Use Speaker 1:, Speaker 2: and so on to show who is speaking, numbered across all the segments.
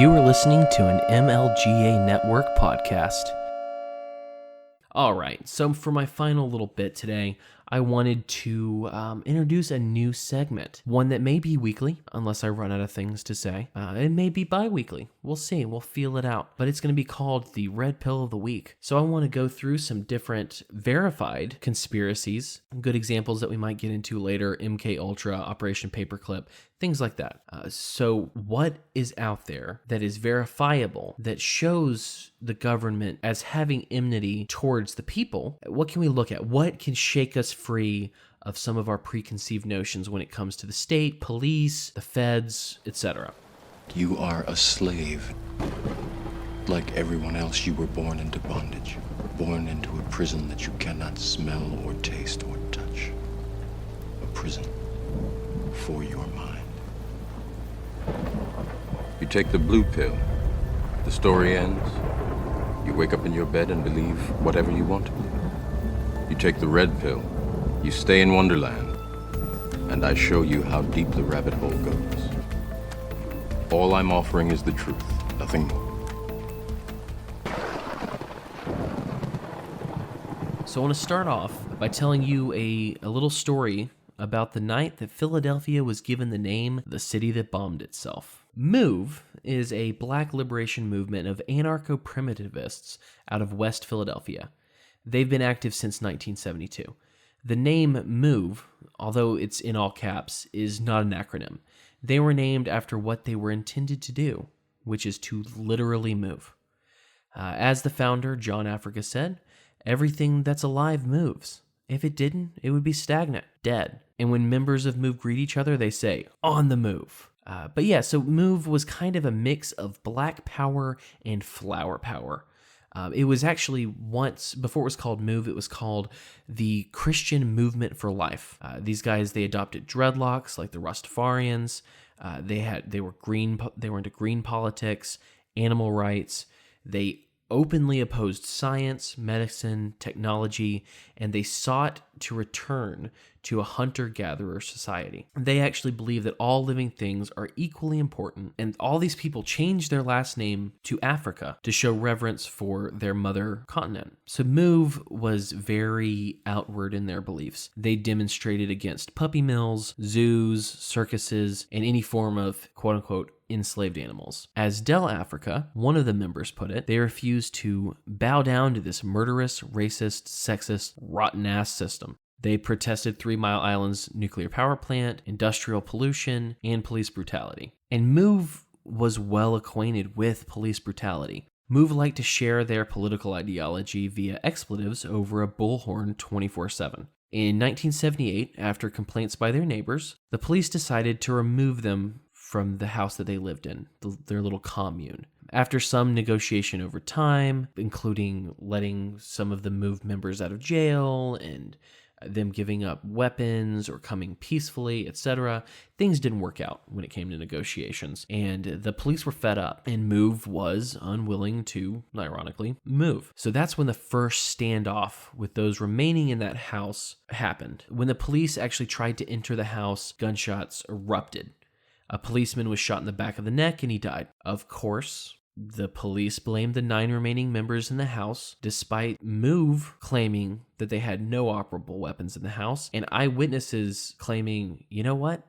Speaker 1: You are listening to an MLGA Network podcast. All right, so for my final little bit today, I wanted to introduce a new segment, one that may be weekly, unless I run out of things to say. It may be bi-weekly. We'll see. We'll feel it out. But it's going to be called the Red Pill of the Week. So I want to go through some different verified conspiracies, good examples that we might get into later, MK Ultra, Operation Paperclip, things like that. So what is out there that is verifiable, that shows the government as having enmity towards the people? What can we look at? What can shake us free of some of our preconceived notions when it comes to the state, police, the feds, etc.?
Speaker 2: You are a slave. Like everyone else, you were born into bondage. Born into a prison that you cannot smell or taste or touch. A prison for your mind.
Speaker 3: You take the blue pill. The story ends. You wake up in your bed and believe whatever you want to believe. You take the red pill. You stay in Wonderland. And I show you how deep the rabbit hole goes. All I'm offering is the truth, nothing more.
Speaker 1: So I want to start off by telling you a little story about the night that Philadelphia was given the name the city that bombed itself. MOVE is a black liberation movement of anarcho-primitivists out of West Philadelphia. They've been active since 1972. The name MOVE, although it's in all caps, is not an acronym. They were named after what they were intended to do, which is to literally move. As the founder, John Africa, said, everything that's alive moves. If it didn't, it would be stagnant, dead. And when members of MOVE greet each other, they say, on the move. But yeah, so MOVE was kind of a mix of black power and flower power. It was actually once, before it was called MOVE, it was called the Christian Movement for Life. These guys, they adopted dreadlocks like the Rastafarians. They were into green politics, animal rights. They openly opposed science, medicine, technology, and they sought to return to a hunter-gatherer society. They actually believe that all living things are equally important, and all these people changed their last name to Africa to show reverence for their mother continent. So MOVE was very outward in their beliefs. They demonstrated against puppy mills, zoos, circuses, and any form of quote-unquote enslaved animals. As Del Africa, one of the members put it, they refused to bow down to this murderous, racist, sexist, rotten-ass system. They protested 3 Mile Island's nuclear power plant, industrial pollution, and police brutality. And MOVE was well acquainted with police brutality. MOVE liked to share their political ideology via expletives over a bullhorn 24/7. In 1978, after complaints by their neighbors, the police decided to remove them from the house that they lived in, their little commune. After some negotiation over time, including letting some of the MOVE members out of jail and them giving up weapons or coming peacefully, etc., things didn't work out when it came to negotiations. And the police were fed up, and MOVE was unwilling to, ironically, move. So that's when the first standoff with those remaining in that house happened. When the police actually tried to enter the house, gunshots erupted. A policeman was shot in the back of the neck and he died. Of course, the police blamed the 9 remaining members in the house, despite MOVE claiming that they had no operable weapons in the house, and eyewitnesses claiming, you know what?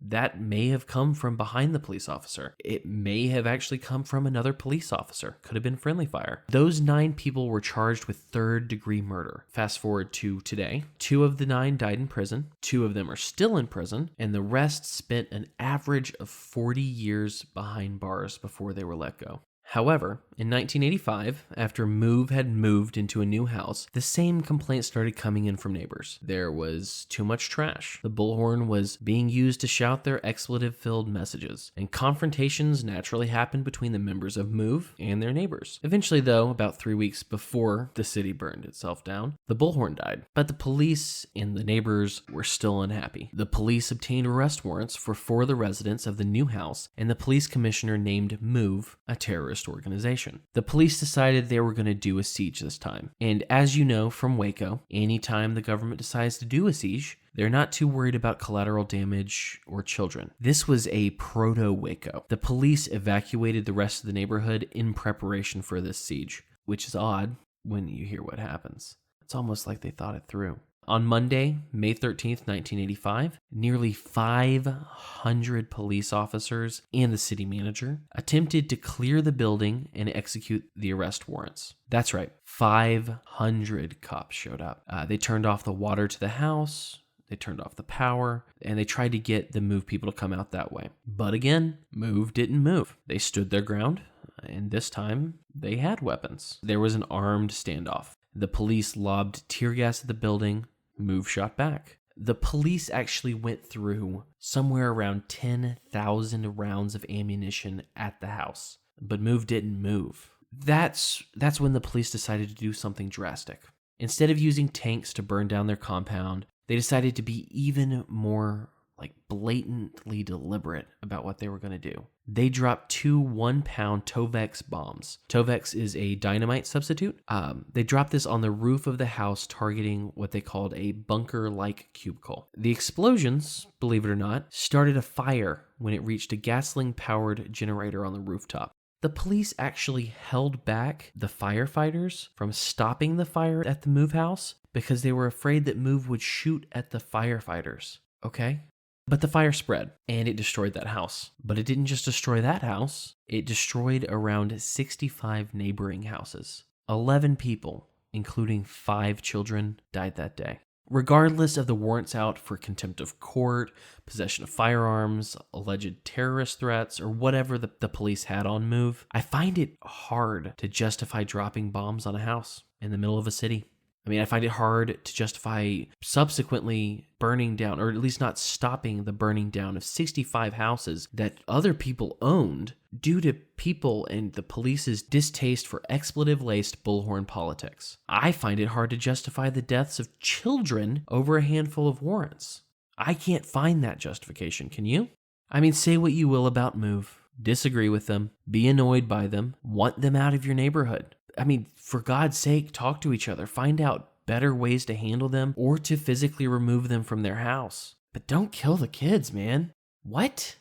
Speaker 1: That may have come from behind the police officer. It may have actually come from another police officer. Could have been friendly fire. Those 9 people were charged with third-degree murder. Fast forward to today. 2 of the 9 died in prison. 2 of them are still in prison. And the rest spent an average of 40 years behind bars before they were let go. However, in 1985, after MOVE had moved into a new house, the same complaints started coming in from neighbors. There was too much trash. The bullhorn was being used to shout their expletive-filled messages, and confrontations naturally happened between the members of MOVE and their neighbors. Eventually, though, about 3 weeks before the city burned itself down, the bullhorn died. But the police and the neighbors were still unhappy. The police obtained arrest warrants for 4 of the residents of the new house, and the police commissioner named MOVE a terrorist organization. The police decided they were going to do a siege this time. And as you know from Waco, anytime the government decides to do a siege, They're not too worried about collateral damage or children. This was a proto-Waco. The police evacuated the rest of the neighborhood in preparation for this siege, which is odd when you hear what happens. It's almost like they thought it through. On Monday, May 13th, 1985, nearly 500 police officers and the city manager attempted to clear the building and execute the arrest warrants. That's right, 500 cops showed up. They turned off the water to the house, they turned off the power, and they tried to get the MOVE people to come out that way. But again, MOVE didn't move. They stood their ground, and this time they had weapons. There was an armed standoff. The police lobbed tear gas at the building. MOVE shot back. The police actually went through somewhere around 10,000 rounds of ammunition at the house, but MOVE didn't move. That's when the police decided to do something drastic. Instead of using tanks to burn down their compound, they decided to be even more blatantly deliberate about what they were going to do. They dropped 2 1-pound Tovex bombs. Tovex is a dynamite substitute. They dropped this on the roof of the house, targeting what they called a bunker-like cubicle. The explosions, believe it or not, started a fire when it reached a gasoline-powered generator on the rooftop. The police actually held back the firefighters from stopping the fire at the MOVE house because they were afraid that MOVE would shoot at the firefighters. Okay? But the fire spread, and it destroyed that house. But it didn't just destroy that house. It destroyed around 65 neighboring houses. 11 people, including 5 children, died that day. Regardless of the warrants out for contempt of court, possession of firearms, alleged terrorist threats, or whatever the police had on MOVE, I find it hard to justify dropping bombs on a house in the middle of a city. I find it hard to justify subsequently burning down, or at least not stopping the burning down of 65 houses that other people owned due to people and the police's distaste for expletive-laced bullhorn politics. I find it hard to justify the deaths of children over a handful of warrants. I can't find that justification, can you? Say what you will about MOVE, disagree with them, be annoyed by them, want them out of your neighborhood. For God's sake, talk to each other. Find out better ways to handle them or to physically remove them from their house. But don't kill the kids, man. What?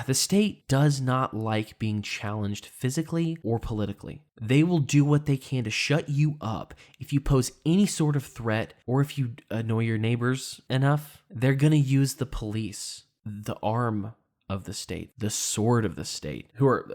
Speaker 1: The state does not like being challenged physically or politically. They will do what they can to shut you up if you pose any sort of threat or if you annoy your neighbors enough. They're going to use the police, the arm of the state, the sword of the state, who are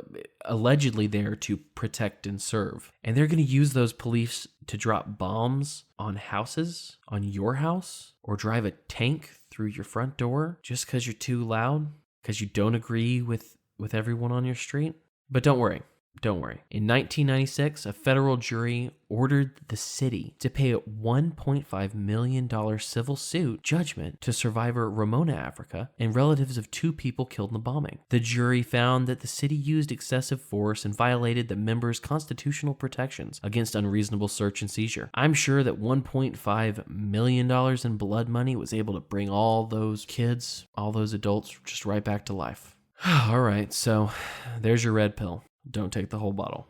Speaker 1: allegedly there to protect and serve. And they're going to use those police to drop bombs on houses, on your house, or drive a tank through your front door just because you're too loud, because you don't agree with everyone on your street. But don't worry. In 1996, a federal jury ordered the city to pay a $1.5 million civil suit judgment to survivor Ramona Africa and relatives of 2 people killed in the bombing. The jury found that the city used excessive force and violated the members' constitutional protections against unreasonable search and seizure. I'm sure that $1.5 million in blood money was able to bring all those kids, all those adults, just right back to life. All right, so there's your red pill. Don't take the whole bottle.